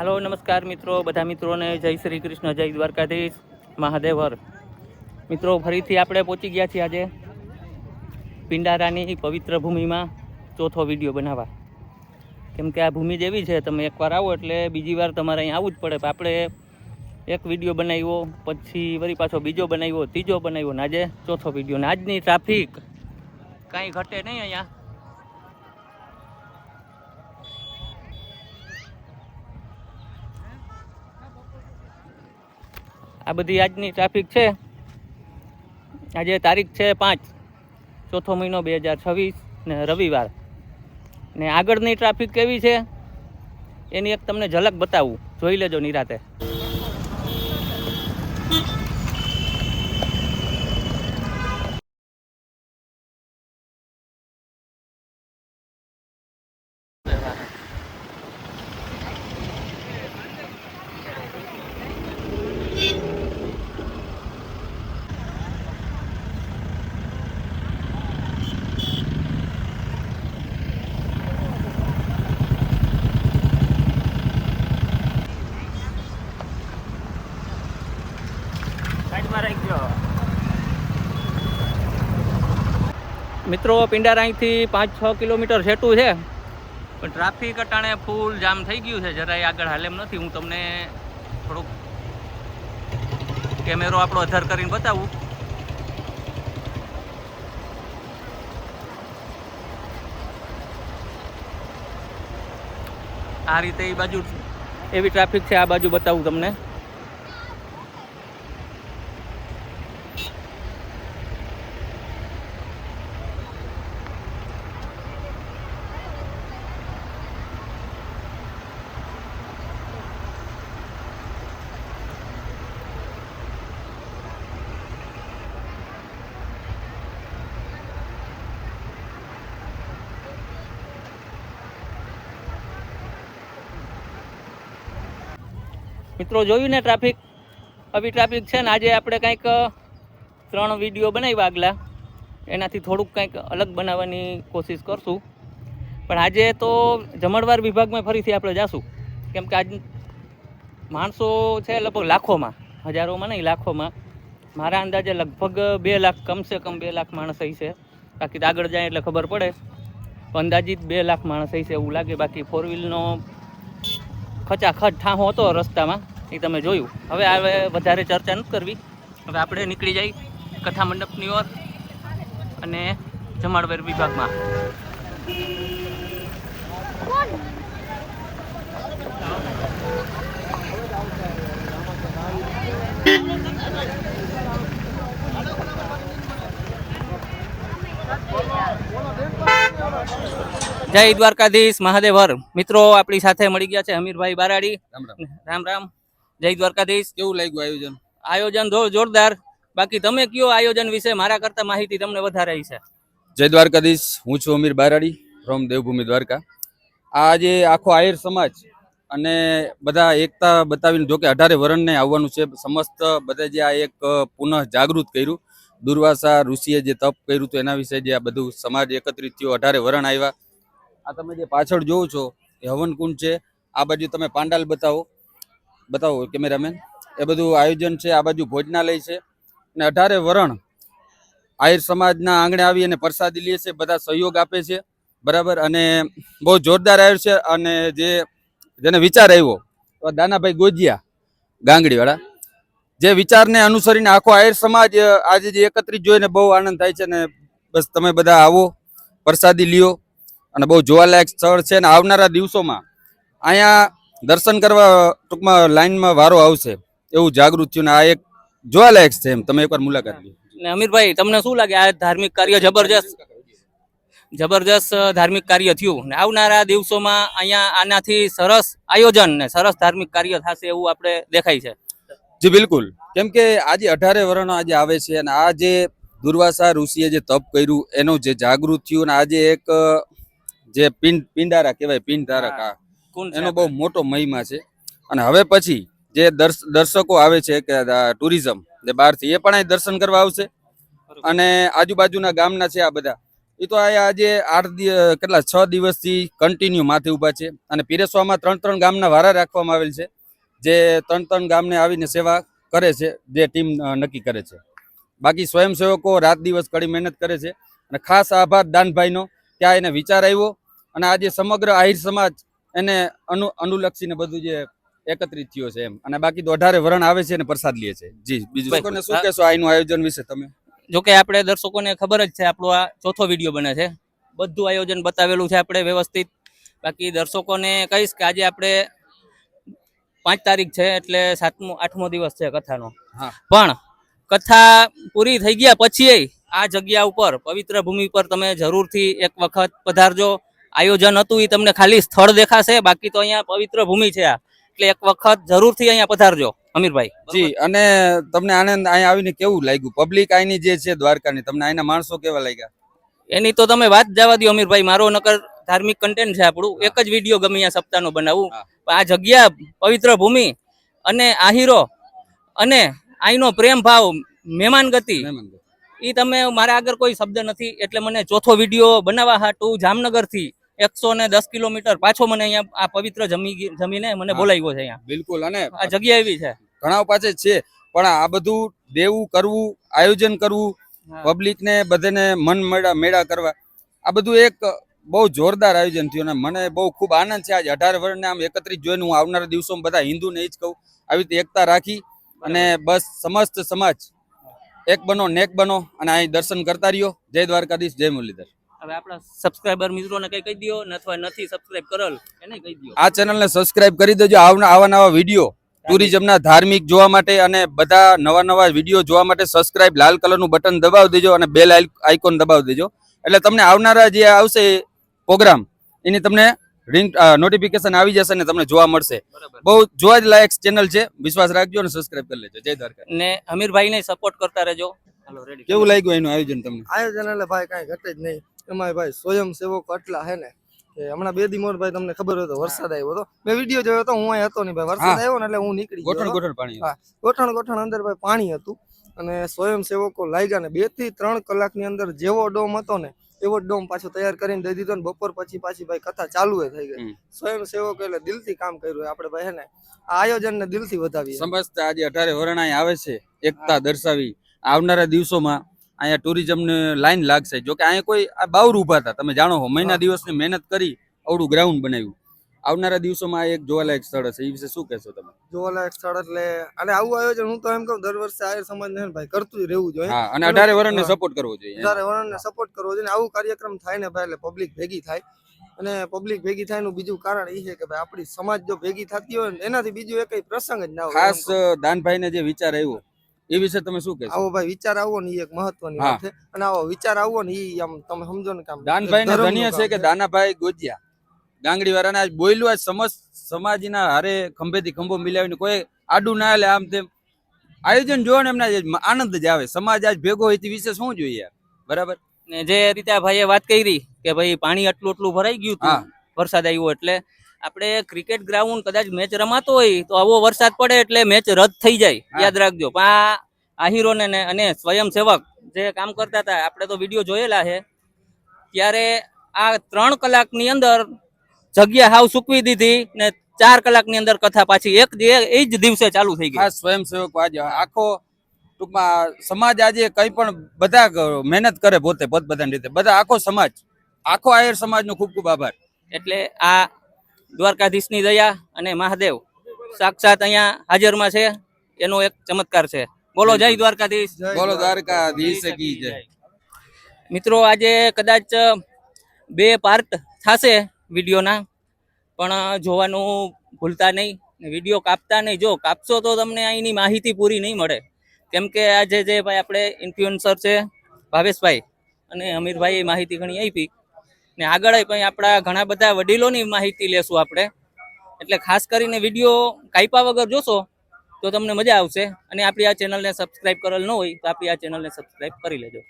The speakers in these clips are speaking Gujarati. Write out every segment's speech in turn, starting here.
हेलो नमस्कार मित्रों, બધા મિત્રોને જય શ્રી કૃષ્ણ, જય દ્વારકાધીશ, મહાદેવ હર। મિત્રો ફરીથી આપણે પહોંચી ગયા છીએ આજે પિંડારાની પવિત્ર ભૂમિમાં ચોથો વિડીયો બનાવવા। કેમ કે આ ભૂમિ જેવી છે, તમે એકવાર આવો એટલે બીજી વાર તમારે અહીં આવવું જ પડે। આપણે એક વિડીયો બનાવ્યો, પછી વળી પાછો બીજો બનાવ્યો, ત્રીજો બનાવ્યો ને આજે ચોથો વિડીયો। ને આજની ટ્રાફિક કાંઈ ઘટે નહીં અહીંયા। આ બધી આજની ટ્રાફિક છે। આજે તારીખ છે 5 ચોથો મહિનો 2026 ને રવિવાર। ને આગળની ટ્રાફિક કેવી છે એની એક તમને ઝલક બતાવું, જોઈ લેજો નિરાતે। મિત્રો પિંડારા અહીંથી 5-6 કિલોમીટર છેટું છે, પણ ટ્રાફિક અટાણે ફૂલ જામ થઈ ગયું છે। જરાય આગળ હાલેમ નથી। હું તમને થોડુંક કેમેરો આપણો અધર કરીને બતાવું। આ રીતે એ બાજુ એવી ટ્રાફિક છે, આ બાજુ બતાવું તમને। મિત્રો જોયું ને ટ્રાફિક, આવી ટ્રાફિક છે ને। આજે આપણે કંઈક 3 વિડીયો બનાવ્યા આગલા, એનાથી થોડુંક કંઈક અલગ બનાવવાની કોશિશ કરશું। પણ આજે તો જમણવાર વિભાગમાં ફરીથી આપણે જાશું, કેમ કે આજ માણસો છે લગભગ લાખોમાં, હજારોમાં નહીં લાખોમાં। મારા અંદાજે લગભગ 2 લાખ, કમસે કમ 2 લાખ માણસ હશે। બાકી આગળ જાય એટલે ખબર પડે, અંદાજિત 2 લાખ માણસ હશે એવું લાગે। બાકી 4 વ્હીલનો ખચાખચ ઠાંહો હતો રસ્તામાં, એ તમે જોયું। હવે વધારે ચર્ચા નથી કરવી। હવે આપણે નીકળી જઈ કથા મંડપની ઓર અને જમાડવેર વિભાગમાં। જય દ્વારકાધીશ, મહાદેવ હર। મિત્રો આપણી સાથે મળી ગયા છે અમીરભાઈ બારાડી। રામ રામ, જય દ્વારકાધીશ। કેવું લાગ્યું આયોજન? આયોજન જોરદાર। બાકી તમે કયો આયોજન વિશે, મારા કરતા માહિતી તમને વધારે છે। જય દ્વારકાધીશ, હું છું અમીર બારાડી ફ્રોમ દેવભૂમિ દ્વારકા। આજે આખો આહિર સમાજ અને બધા એકતા બતાવીને, જોકે 18 વરણને આવવાનું છે સમસ્ત બધા, જે આ એક પુનઃ જાગૃત કર્યું। દુર્વાસા ઋષિએ જે તપ કર્યું હતું એના વિશે જે આ બધું સમાજ એકત્રિત થયો, 18 વરણ આવ્યા। આ તમે જે પાછળ જોવો છો એ હવનકુંડ છે। આ બાજુ તમે પાંડાલ બતાવો કેમેરામેન। એ બધું આયોજન છે। આ બાજુ ભોજનાલય છે અને 18 વરણ આહિર સમાજના આંગણે આવી અને પ્રસાદી લે છે, બધા સહયોગ આપે છે, બરાબર। અને બહુ જોરદાર આયોજન છે। અને જેને વિચાર આવ્યો દાનાભાઈ ગોજિયા ગાંગડીવાળા, જે વિચારને અનુસરીને આખો આહિર સમાજ આજે જે એકત્રિત જોઈને બહુ આનંદ થાય છે। ને બસ તમે બધા આવો, પ્રસાદી લ્યો, અને બહુ જોવાલાયક સ્થળ છે। અને આવનારા દિવસોમાં અહીંયા દર્શન કરવા ટૂંકમાં લાઈનમાં વારો આવશે એવું જાગૃત થયું, ને આ એક જોવાલાયક છે એમ, તમે એકવાર મુલાકાત લો। ને અમીરભાઈ, તમને શું લાગે આ ધાર્મિક કાર્ય જબરજસ્ત ધાર્મિક કાર્ય થયું, ને આવનારા દિવસોમાં અહીંયા આનાથી સરસ આયોજન ને સરસ ધાર્મિક કાર્ય થશે એવું આપણે દેખાય છે? જી બિલકુલ, કેમ કે આજે 18 વરણ આજે આવે છે, અને આ જે દુર્વાસા ઋષિએ જે તપ કર્યું એનું જે જાગૃત થયું, અને આજે એક જે પિંડારા કહેવાય, પિંડ ધારક, એનો બહુ મોટો મહિમા છે। અને હવે પછી જે દર્શકો આવે છે કે ટુરિઝમ જે બહારથી, એ પણ અહીં દર્શન કરવા આવશે। અને આજુબાજુના ગામના છે આ બધા, એ તો આ આજે 6 દિવસથી કન્ટિન્યુ માથે ઊભા છે અને પીરસવામાં 3 ગામના વારા રાખવામાં આવેલ છે, જે 3 ગામને આવીને સેવા કરે છે, જે ટીમ નક્કી કરે છે. બાકી સ્વયંસેવકો રાત દિવસ કડી મહેનત કરે છે અને ખાસ આભાર દાનભાઈનો, ત્યાં એને વિચાર આવ્યો અને આજે સમગ્ર આહિર સમાજ એને અનુલક્ષીને બધું જે એકત્રિત થયો છે એમ. અને બાકી તો 18 વરણ આવે છે અને પ્રસાદ લે છે. જી, બીજું લોકોને શું કહેશો આનું આયોજન વિશે તમે? જોકે આપણે દર્શકોને ખબર જ છે, આપણો આ ચોથો વિડીયો બને છે, બધું આયોજન બતાવેલું છે આપણે વ્યવસ્થિત. બાકી દર્શકોને કહીશ કે આજે આપણે 5 તારીખ છે એટલે 7મો-8મો દિવસ છે કથાનો. પણ કથા પૂરી થઈ ગયા પછી આ જગ્યા ઉપર પવિત્ર ભૂમિ પર તમે જરૂરથી એક વખત પધારજો. આયોજન હતું એ તમને ખાલી સ્થળ દેખાશે, બાકી તો અહીંયા પવિત્ર ભૂમિ છે આ, એટલે એક વખત જરૂરથી અહીંયા પધારજો અમીરભાઈ. જી, અને તમને આનંદ અહીંયા આવીને કેવું લાગ્યું? પબ્લિક અહીંની જે છે દ્વારકાની, તમને અહીંના માણસો કેવા લાગ્યા? એની તો તમે વાત જવા દો અમીરભાઈ, મારો નકર ધાર્મિક કન્ટેન્ટ છે આપણું, એક જ વિડીયો ગમે અહીંયા સપ્તાહનો બનાવું. આ જગ્યા, પવિત્ર ભૂમિ અને આહીરો અને અહીંનો પ્રેમ ભાવ, મહેમાન ગતિ, એ તમે મારા આગળ કોઈ શબ્દ નથી. એટલે મને ચોથો વિડીયો બનાવવા હાટું જામનગરથી 110 કિલોમીટર પાછો મને અહીંયા આ પવિત્ર જમીને મને બોલાવ્યો છે અહીંયા. બિલકુલ. અને આ જગ્યા એવી છે, ઘણા પાસે છે, પણ આ બધું દેવું કરવું, આયોજન કરવું, પબ્લિક ને બધાને મન મેળા કરવા, આ બધું એક બહુ જોરદાર આયોજન થયું અને મને બહુ ખૂબ આનંદ છે. આજે 18 વર્ષને આમ એકત્રિત જોઈને હું આવનારા દિવસોમાં બધા હિન્દુને એ જ કહું, આવી રીતે એકતા રાખી અને બસ સમસ્ત સમાજ એક બનો, નેક બનો અને અહીં દર્શન કરતા રહ્યો. જય દ્વારકાધીશ, જય મુરલીધર. હવે આપણા સબસ્ક્રાઇબર મિત્રોને કઈ કહી દો, અથવા નથી સબસ્ક્રાઇબ કરેલ એને કહી દો, આ ચેનલને સબસ્ક્રાઇબ કરી દેજો. આવા નવા વિડીયો ટુરિઝમના, ધાર્મિક જોવા માટે અને બધા નવા વિડીયો જોવા માટે સબસ્ક્રાઇબ લાલ કલરનું બટન દબાવી દેજો અને બેલ આઇકોન દબાવી દેજો, એટલે તમને આવનારા જે આવશે પ્રોગ્રામ એની તમને નોટિફિકેશન આવી જશે અને તમને જોવા મળશે. બહુ જોવા જ લાયક ચેનલ છે, વિશ્વાસ રાખજો અને સબસ્ક્રાઇબ કરી લેજો. જય દ્વારકા. ને અમીરભાઈને સપોર્ટ કરતા રહેજો. હાલો, રેડી. કેવું લાગ્યું એનું આયોજન તમને? આયોજન એટલે ભાઈ કાંઈ ઘટે જ નહીં. એમાં ભાઈ સ્વયંસેવકો એટલા હે ને કે હમણાં 2 દી મોર ભાઈ તમને ખબર હોય તો વરસાદ આવ્યો હતો, મેં વિડીયો જોયો હતો, હું અહીં હતો નહીં ભાઈ, વરસાદ આવ્યો ને એટલે હું નીકળી ગયો. ગોઠણ પાણી. હા, ગોઠણ અંદર ભાઈ પાણી હતું અને સ્વયંસેવકો લાગ્યા ને 2 થી 3 કલાકની અંદર જેવો ડોમ હતો ને એવો ડોમ પાછો તૈયાર કરીને દઈ દીધો ને બપોર પછી પાછી ભાઈ કથા ચાલુ થઈ ગઈ. સ્વયંસેવકો એટલે દિલથી કામ કર્યું આપણે ભાઈ હે ને આ આયોજન ને દિલથી વધાવીએ. સમસ્ત આજે 18 વરણ અહીં આવે છે, એકતા દર્શાવી. આવનારા દિવસોમાં અહીંયા ટુરિઝમને લાઈન લાગશે. જોકે અહીંયા કોઈ આ બાવર ઉભા હતા, તમે જાણો છો, મહિના દિવસની મહેનત કરી અવડું ગ્રાઉન્ડ બનાવ્યું. આવનારા દિવસોમાં એક જોવાલાયક સ્થળ હશે, એ વિશે શું કહેશો તમે? જોવાલાયક સ્થળ એટલે અને આવું આયોજન હું તો એમ કહું દર વર્ષે આયર સમાજને ભાઈ કરતું જ રહેવું જોઈએ. હા, અને 18 વરણને સપોર્ટ કરવો જોઈએ. 18 વરણને સપોર્ટ કરવો જોઈએ. આવું કાર્યક્રમ થાય ને ભાઈ એટલે પબ્લિક ભેગી થાય, અને પબ્લિક ભેગી થાય નું બીજું કારણ એ છે કે ભાઈ આપણી સમાજ જો ભેગી થતી હોય ને એનાથી બીજું એકય પ્રસંગ જ ના હોય. ખાસ દાનભાઈને જે વિચાર આવ્યો એ વિશે તમે શું કહેશો? આવો ભાઈ વિચાર આવવો ને એ એક મહત્વની વાત છે, અને આવો વિચાર આવવો ને એ આમ તમે સમજો ને કે દાનભાઈને ધન્ય છે કે દાનાભાઈ ગોજિયા ગાંગડી વાળાને આજ બોલ્યું, આજ સમાજના હારે ખંભેથી ખંભો મિલાવીને કોઈ આડું ના લે, આમ તેમ આયોજન જોવો ને એમને આનંદ જ આવે. સમાજ આજ ભેગો હોય તે વિશે શું જોઈએ, બરાબર ને જે રીતે આ ભાઈએ વાત કરી કે ભાઈ પાણી આટલું ભરાઈ ગયું હતું વરસાદ આવ્યો એટલે આપણે ક્રિકેટ ગ્રાઉન્ડ કદાચ મેચ રમાતો હોય તો આવો વરસાદ પડે એટલે મેચ રદ થઈ જાય, યાદ રાખજો. પણ આ આહીરોને અને સ્વયંસેવક જે કામ કરતા હતા, આપણે તો વિડીયો જોયેલા છે, ત્યારે આ 3 કલાકની અંદર જગ્યા હાવ સૂકવી દીધી ને 4 કલાકની અંદર કથા પાછી એ જ દિવસે ચાલુ થઈ ગઈ. ખાસ સ્વયંસેવકો આજે આખો ટૂંકમાં સમાજ આજે કઈ પણ બધા મહેનત કરે પોતે પોતપોતાની રીતે, બધા આખો સમાજ, આખો આયર સમાજનો ખૂબ ખૂબ આભાર. એટલે આ દ્વારકાધીશની દયા અને મહાદેવ સાક્ષાત અહીંયા હાજરમાં છે, એનો એક ચમત્કાર છે. બોલો જય દ્વારકાધીશ, બોલો દ્વારકાધીશ કી જય. મિત્રો આજે કદાચ 2 પાર્ટ થશે વિડીયોના, પણ જોવાનું ભૂલતા નહીં, વિડીયો કાપતા નહીં. જો કાપશો તો તમને અહીંની માહિતી પૂરી નહીં મળે, કેમ કે આજે જે ભાઈ આપણે ઇન્ફ્લુએન્સર છે ભાવેશભાઈ અને અમીરભાઈ માહિતી ઘણી આપી ને આગળ પણ આપણા ઘણા બધા વડીલોની માહિતી લેશું આપણે. એટલે ખાસ કરીને વિડીયો કાપ્યા વગર જોશો તો તમને મજા આવશે. અને આપણી આ ચેનલને સબસ્ક્રાઇબ કરેલ ન હોય તો આપણી આ ચેનલને સબસ્ક્રાઇબ કરી લેજો.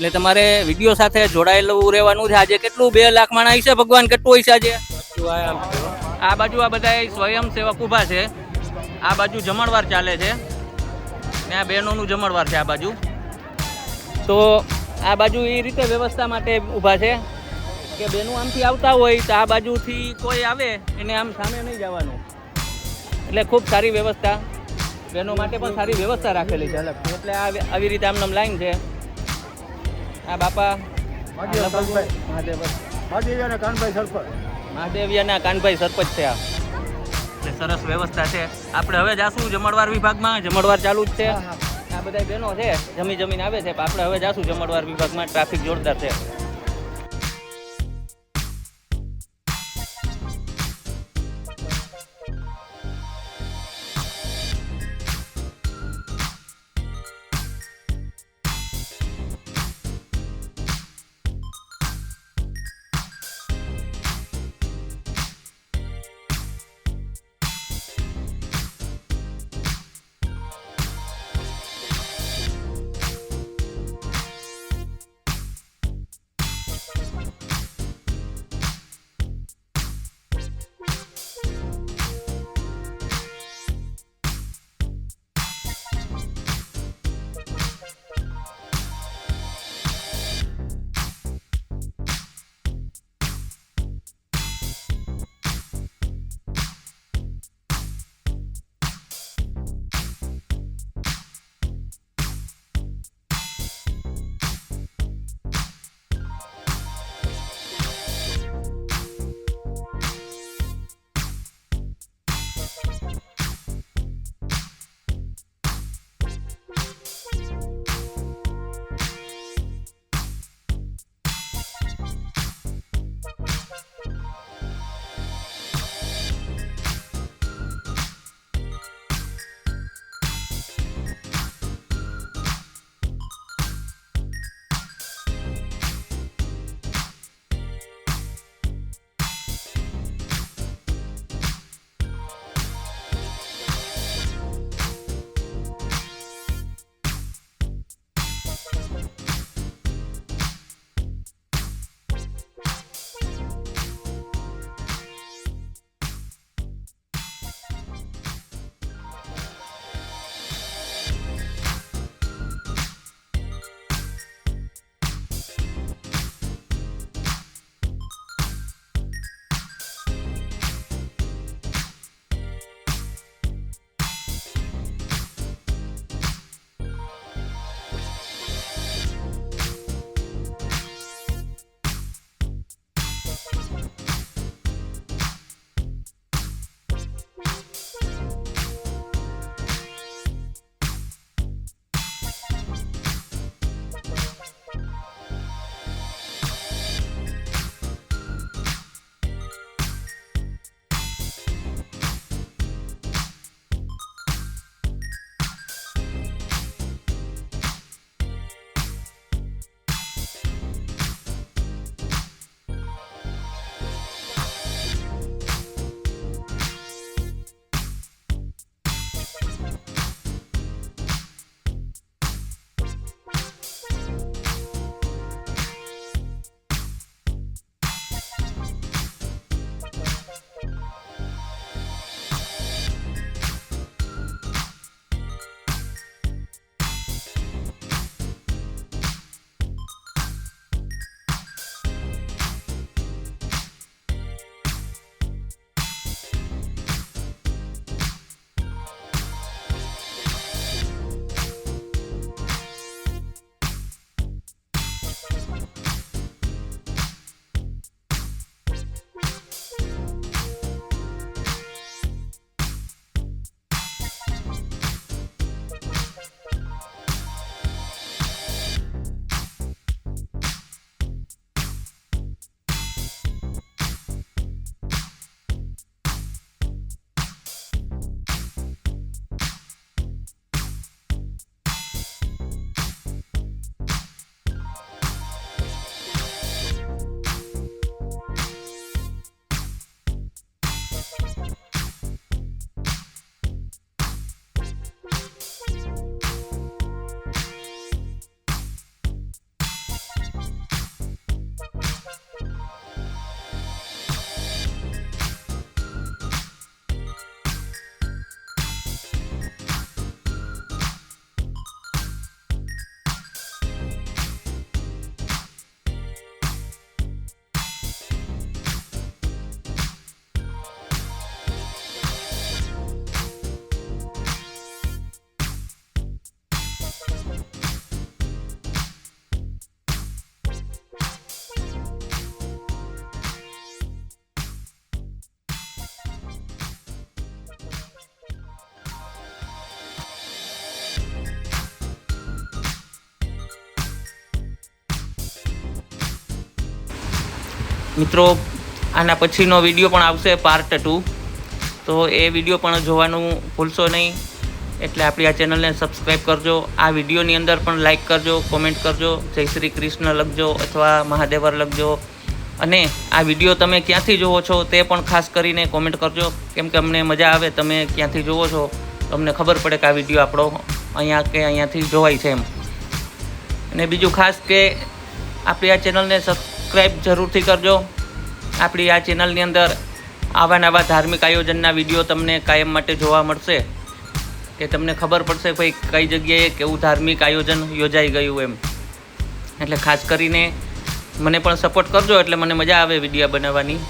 એટલે તમારે વિડીયો સાથે જોડાયેલું રહેવાનું છે. આજે કેટલું 2 લાખ માણસ છે ભગવાન, કેટલું હોય છે આજે? આ બાજુ આ બધા સ્વયંસેવક ઊભા છે, આ બાજુ જમણવાર ચાલે છે ને આ બહેનોનું જમણવાર છે આ બાજુ. તો આ બાજુ એ રીતે વ્યવસ્થા માટે ઊભા છે કે બહેનો આમથી આવતા હોય તો આ બાજુથી કોઈ આવે એને આમ સામે નહીં જવાનું. એટલે ખૂબ સારી વ્યવસ્થા, બહેનો માટે પણ સારી વ્યવસ્થા રાખેલી છે અલગથી. એટલે આવી રીતે આમનામ લાઈન છે. આ બાપા મહાદેવિયાના કાનભાઈ સરપંચ છે. આ એટલે સરસ વ્યવસ્થા છે. આપણે હવે જાશું જમણવાર વિભાગમાં, જમણવાર ચાલુ જ છે. આ બધા બહેનો છે જમીને આવે છે, આપણે હવે જાશું જમણવાર વિભાગમાં. ટ્રાફિક જોરદાર છે. મિત્રો આના પછીનો વિડીયો પણ આવશે પાર્ટ 2, તો એ વિડીયો પણ જોવાનું ભૂલશો નહીં. એટલે આપણી આ ચેનલને સબસ્ક્રાઈબ કરજો. આ વિડીયોની અંદર પણ લાઈક કરજો, કોમેન્ટ કરજો, જય શ્રી કૃષ્ણ લખજો અથવા મહાદેવર લખજો. અને આ વિડીયો તમે ક્યાંથી જુઓ છો તે પણ ખાસ કરીને કોમેન્ટ કરજો, કેમ કે અમને મજા આવે તમે ક્યાંથી જુઓ છો, તો અમને ખબર પડે કે આ વિડીયો આપણો અહીંયા કે અહીંયાથી જોવાય છે એમ. અને બીજું ખાસ કે આપણી આ ચેનલને સબસ્ક્રાઈબ જરૂરથી કરજો. આપણી આ ચેનલની અંદર આવા નવા ધાર્મિક આયોજનના વિડીયો તમને કાયમ માટે જોવા મળશે, કે તમને ખબર પડશે ભાઈ કઈ જગ્યાએ કેવું ધાર્મિક આયોજન યોજાઈ ગયું એમ. એટલે ખાસ કરીને મને પણ સપોર્ટ કરજો, એટલે મને મજા આવે વિડીયો બનાવવાની.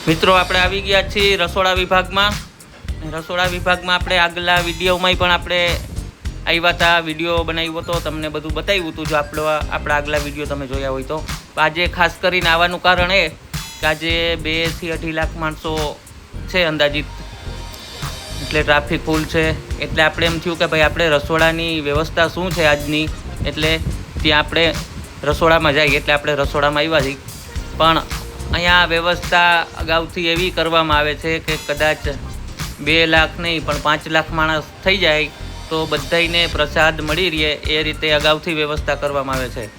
મિત્રો આપણે આવી ગયા છીએ રસોડા વિભાગમાં. રસોડા વિભાગમાં આપણે આગલા વિડીયોમાં પણ આપણે આવ્યા હતા, વિડીયો બનાવ્યો હતો, તમને બધું બતાવ્યું હતું જો આપણા આગલા વિડીયો તમે જોયા હોય તો. આજે ખાસ કરીને આવવાનું કારણ એ કે આજે 2 થી 2.5 લાખ માણસો છે અંદાજિત, એટલે ટ્રાફિક ફૂલ છે. એટલે આપણે એમ થયું કે ભાઈ આપણે રસોડાની વ્યવસ્થા શું છે આજની, એટલે ત્યાં આપણે રસોડામાં જઈએ. એટલે આપણે રસોડામાં આવ્યા છીએ. પણ અહીંયા વ્યવસ્થા અગાઉથી એવી કરવામાં આવે છે કે કદાચ 2 લાખ નહીં પણ 5 લાખ માણસ થઈ જાય તો બધાઈને પ્રસાદ મળી રહે એ રીતે અગાઉથી વ્યવસ્થા કરવામાં આવે છે.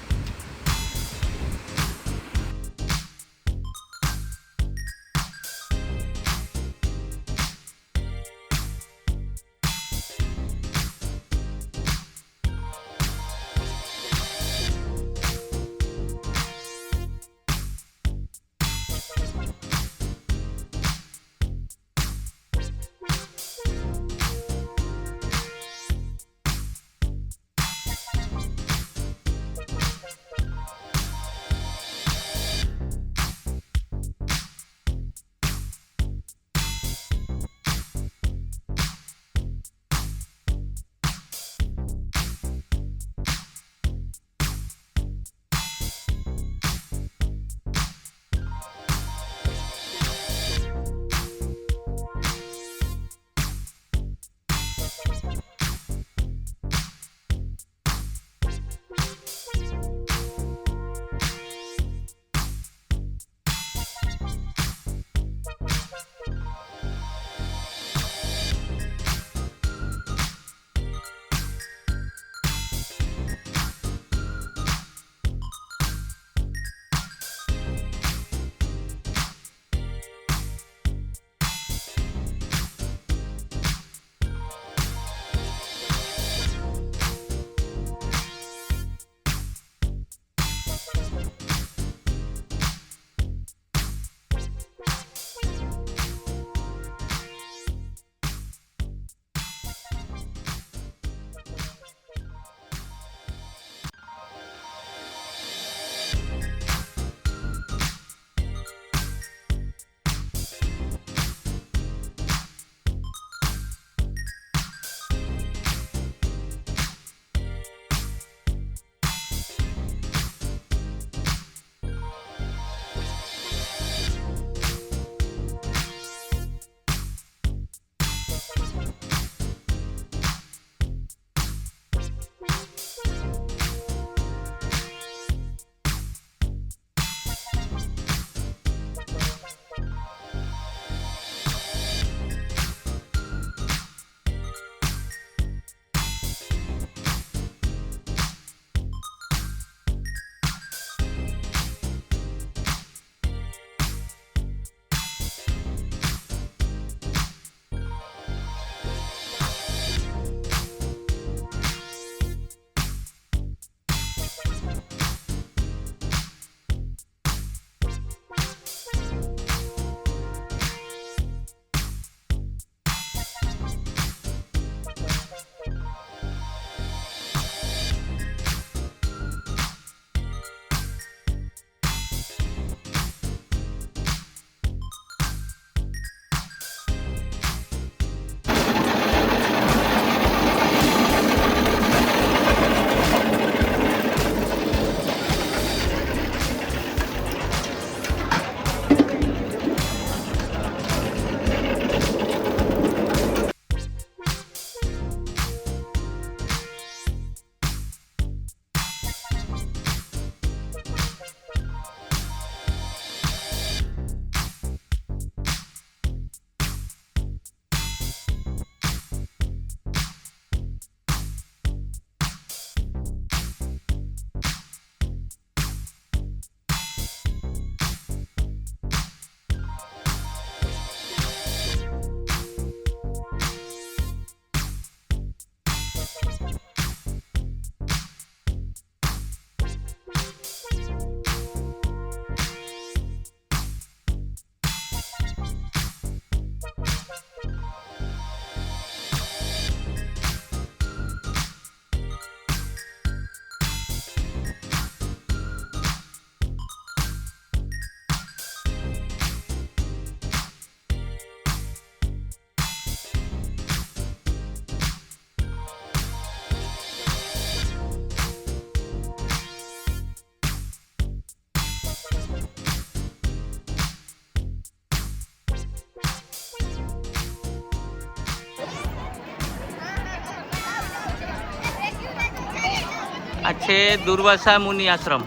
આ છે દુર્વાસા મુનિ આશ્રમ.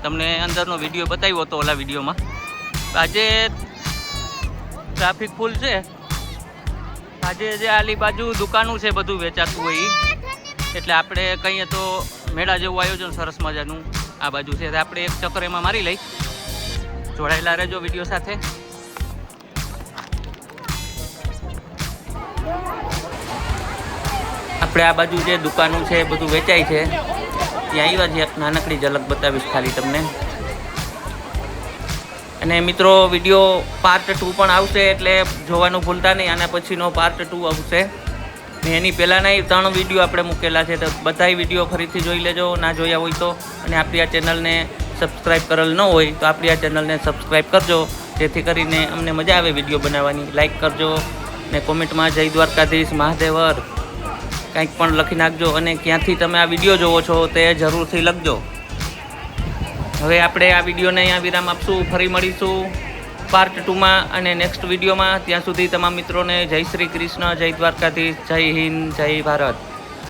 તમને અંદરનો વિડીયો બતાવ્યો હતો ઓલા વિડીયોમાં. આજે ટ્રાફિક ફૂલ છે. આજે જે આલી બાજુ દુકાનો છે બધું વેચાતું હોય ઈ. એટલે આપણે કહીએ તો મેળા જેવું આયોજન સરસ મજાનું આ બાજુ છે. આપણે એક ચક્કર એમાં મારી લઈ. જોડાયેલા રહેજો વિડીયો સાથે. આપણે આ બાજુ જે દુકાનો છે બધું વેચાય છે ત્યાં આવ્યા છે. એક નાનકડી ઝલક બતાવીશ ખાલી તમને. અને મિત્રો વિડીયો પાર્ટ 2 પણ આવશે એટલે જોવાનું ભૂલતા નહીં. આના પછીનો પાર્ટ 2 આવશે. ને એની પહેલાંના 3 વિડીયો આપણે મૂકેલા છે તો બધાય વિડીયો ફરીથી જોઈ લેજો ના જોયા હોય તો. અને આપણી આ ચેનલને સબસ્ક્રાઈબ કરેલ ન હોય તો આપણી આ ચેનલને સબસ્ક્રાઈબ કરજો, જેથી કરીને અમને મજા આવે વિડીયો બનાવવાની. લાઈક કરજો ને કોમેન્ટમાં જય દ્વારકાધીશ મહાદેવર કંઈક પણ લખી નાખજો. અને ક્યાંથી તમે આ વિડીયો જોવો છો તે જરૂરથી લખજો. હવે આપણે આ વિડીયોને અહીંયા વિરામ આપશું. ફરી મળીશું પાર્ટ 2માં અને નેક્સ્ટ વિડીયોમાં. ત્યાં સુધી તમામ મિત્રોને જય શ્રી કૃષ્ણ, જય દ્વારકાધીશ, જય હિન્દ, જય ભારત.